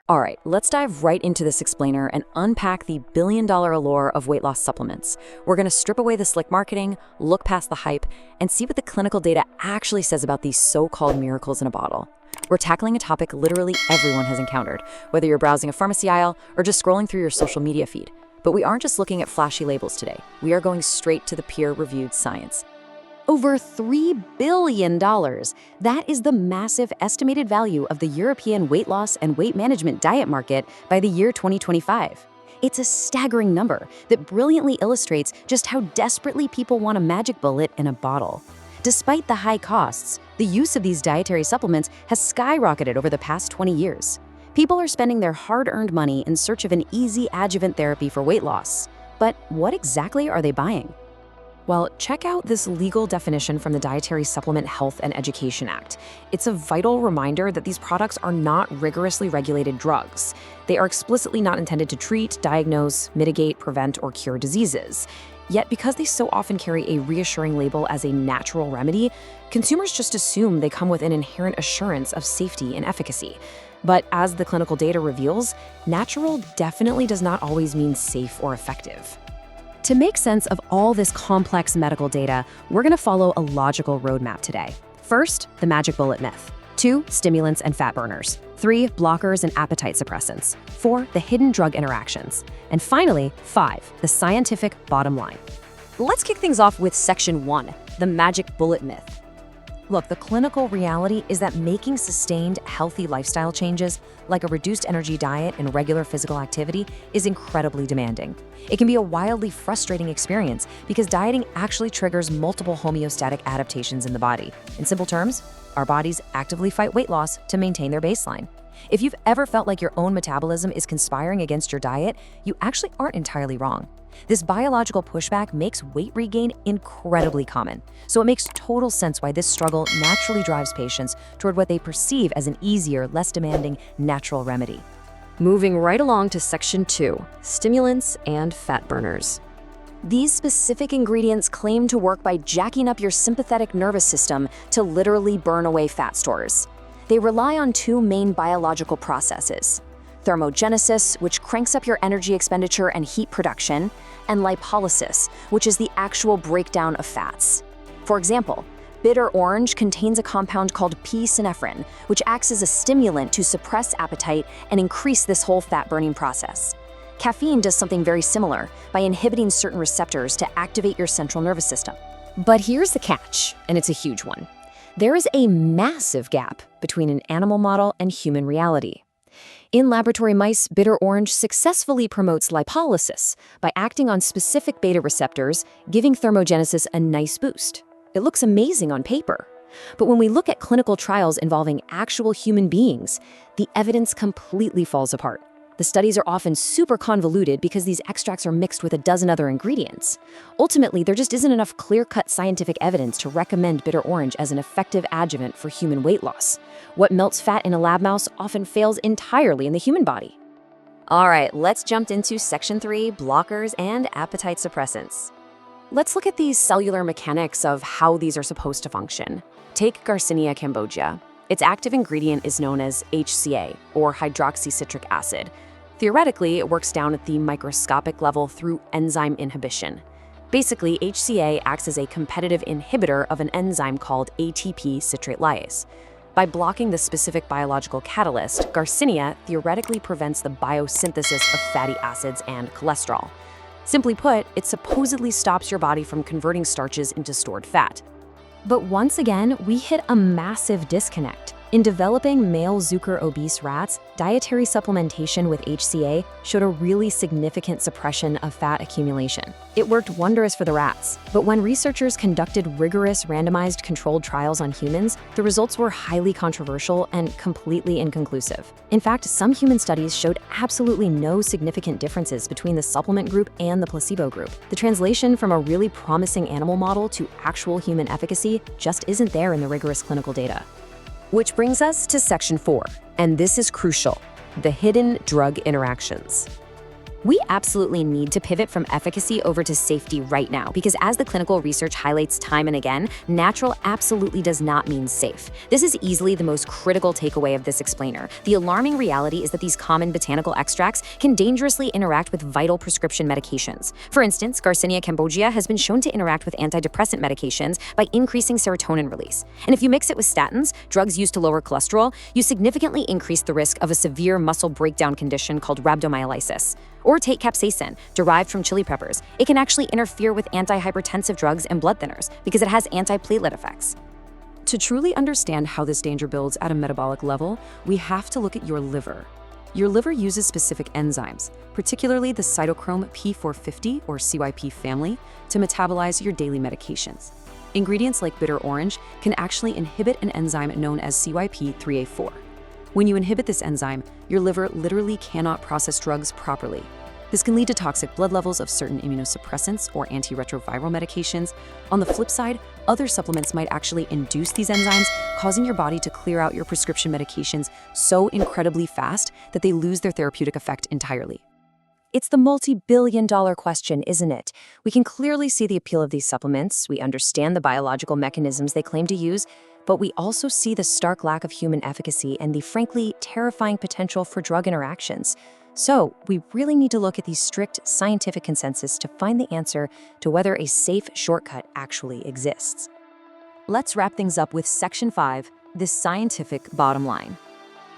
All right, let's dive right into this explainer and unpack the billion-dollar allure of weight loss supplements. We're going to strip away the slick marketing, look past the hype, and see what the clinical data actually says about these so-called miracles in a bottle. We're tackling a topic literally everyone has encountered, whether you're browsing a pharmacy aisle or just scrolling through your social media feed. But we aren't just looking at flashy labels today. We are going straight to the peer-reviewed science. Over $3 billion. That is the massive estimated value of the European weight loss and weight management diet market by the year 2025. It's a staggering number that brilliantly illustrates just how desperately people want a magic bullet in a bottle. Despite the high costs, the use of these dietary supplements has skyrocketed over the past 20 years. People are spending their hard-earned money in search of an easy adjuvant therapy for weight loss. But what exactly are they buying? Well, check out this legal definition from the Dietary Supplement Health and Education Act. It's a vital reminder that these products are not rigorously regulated drugs. They are explicitly not intended to treat, diagnose, mitigate, prevent, or cure diseases. Yet because they so often carry a reassuring label as a natural remedy, consumers just assume they come with an inherent assurance of safety and efficacy. But as the clinical data reveals, natural definitely does not always mean safe or effective. To make sense of all this complex medical data, we're going to follow a logical roadmap today. First, the magic bullet myth. 2, stimulants and fat burners. 3, blockers and appetite suppressants. 4, the hidden drug interactions. And finally, 5, the scientific bottom line. Let's kick things off with section 1, the magic bullet myth. Look, the clinical reality is that making sustained, healthy lifestyle changes, like a reduced energy diet and regular physical activity, is incredibly demanding. It can be a wildly frustrating experience because dieting actually triggers multiple homeostatic adaptations in the body. In simple terms, our bodies actively fight weight loss to maintain their baseline. If you've ever felt like your own metabolism is conspiring against your diet, you actually aren't entirely wrong. This biological pushback makes weight regain incredibly common, so it makes total sense why this struggle naturally drives patients toward what they perceive as an easier, less demanding, natural remedy. Moving right along to section 2, stimulants and fat burners. These specific ingredients claim to work by jacking up your sympathetic nervous system to literally burn away fat stores. They rely on 2 main biological processes: thermogenesis, which cranks up your energy expenditure and heat production, and lipolysis, which is the actual breakdown of fats. For example, bitter orange contains a compound called P-synephrine, which acts as a stimulant to suppress appetite and increase this whole fat-burning process. Caffeine does something very similar by inhibiting certain receptors to activate your central nervous system. But here's the catch, and it's a huge one. There is a massive gap between an animal model and human reality. In laboratory mice, bitter orange successfully promotes lipolysis by acting on specific beta receptors, giving thermogenesis a nice boost. It looks amazing on paper. But when we look at clinical trials involving actual human beings, the evidence completely falls apart. The studies are often super convoluted because these extracts are mixed with a dozen other ingredients. Ultimately, there just isn't enough clear-cut scientific evidence to recommend bitter orange as an effective adjuvant for human weight loss. What melts fat in a lab mouse often fails entirely in the human body. All right, let's jump into section 3, blockers and appetite suppressants. Let's look at the cellular mechanics of how these are supposed to function. Take Garcinia cambogia. Its active ingredient is known as HCA, or hydroxycitric acid. Theoretically, it works down at the microscopic level through enzyme inhibition. Basically, HCA acts as a competitive inhibitor of an enzyme called ATP citrate lyase. By blocking the specific biological catalyst, Garcinia theoretically prevents the biosynthesis of fatty acids and cholesterol. Simply put, it supposedly stops your body from converting starches into stored fat. But once again, we hit a massive disconnect. In developing male Zucker obese rats, dietary supplementation with HCA showed a really significant suppression of fat accumulation. It worked wondrous for the rats, but when researchers conducted rigorous randomized controlled trials on humans, the results were highly controversial and completely inconclusive. In fact, some human studies showed absolutely no significant differences between the supplement group and the placebo group. The translation from a really promising animal model to actual human efficacy just isn't there in the rigorous clinical data. Which brings us to section 4, and this is crucial: the hidden drug interactions. We absolutely need to pivot from efficacy over to safety right now because as the clinical research highlights time and again, natural absolutely does not mean safe. This is easily the most critical takeaway of this explainer. The alarming reality is that these common botanical extracts can dangerously interact with vital prescription medications. For instance, Garcinia cambogia has been shown to interact with antidepressant medications by increasing serotonin release. And if you mix it with statins, drugs used to lower cholesterol, you significantly increase the risk of a severe muscle breakdown condition called rhabdomyolysis. Or take capsaicin, derived from chili peppers. It can actually interfere with antihypertensive drugs and blood thinners because it has antiplatelet effects. To truly understand how this danger builds at a metabolic level, we have to look at your liver. Your liver uses specific enzymes, particularly the cytochrome P450 or CYP family, to metabolize your daily medications. Ingredients like bitter orange can actually inhibit an enzyme known as CYP3A4. When you inhibit this enzyme, your liver literally cannot process drugs properly. This can lead to toxic blood levels of certain immunosuppressants or antiretroviral medications. On the flip side, other supplements might actually induce these enzymes, causing your body to clear out your prescription medications so incredibly fast that they lose their therapeutic effect entirely. It's the multi-billion-dollar question, isn't it? We can clearly see the appeal of these supplements. We understand the biological mechanisms they claim to use, but we also see the stark lack of human efficacy and the frankly terrifying potential for drug interactions. So we really need to look at the strict scientific consensus to find the answer to whether a safe shortcut actually exists. Let's wrap things up with Section 5, the scientific bottom line.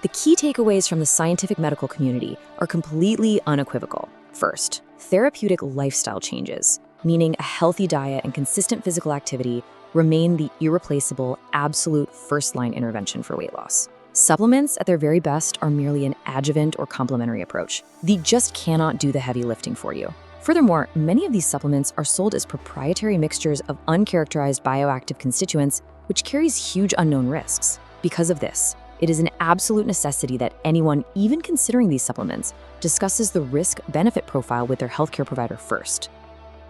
The key takeaways from the scientific medical community are completely unequivocal. First, therapeutic lifestyle changes, meaning a healthy diet and consistent physical activity, remain the irreplaceable, absolute first-line intervention for weight loss. Supplements, at their very best, are merely an adjuvant or complementary approach. They just cannot do the heavy lifting for you. Furthermore, many of these supplements are sold as proprietary mixtures of uncharacterized bioactive constituents, which carries huge unknown risks. Because of this, it is an absolute necessity that anyone, even considering these supplements, discusses the risk-benefit profile with their healthcare provider first.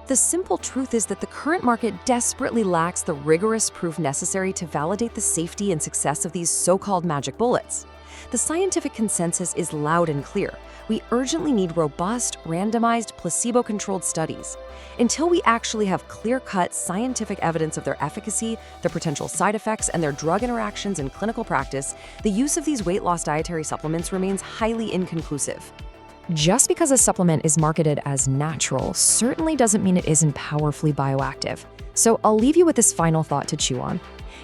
The simple truth is that the current market desperately lacks the rigorous proof necessary to validate the safety and success of these so-called magic bullets. The scientific consensus is loud and clear. We urgently need robust, randomized, placebo-controlled studies. Until we actually have clear-cut scientific evidence of their efficacy, their potential side effects, and their drug interactions in clinical practice, the use of these weight loss dietary supplements remains highly inconclusive. Just because a supplement is marketed as natural certainly doesn't mean it isn't powerfully bioactive. So I'll leave you with this final thought to chew on.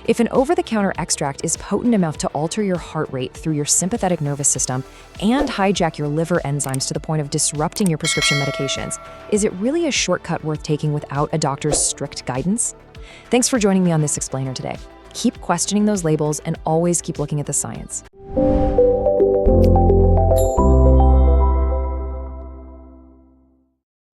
If an over-the-counter extract is potent enough to alter your heart rate through your sympathetic nervous system and hijack your liver enzymes to the point of disrupting your prescription medications, is it really a shortcut worth taking without a doctor's strict guidance? Thanks for joining me on this explainer today. Keep questioning those labels and always keep looking at the science.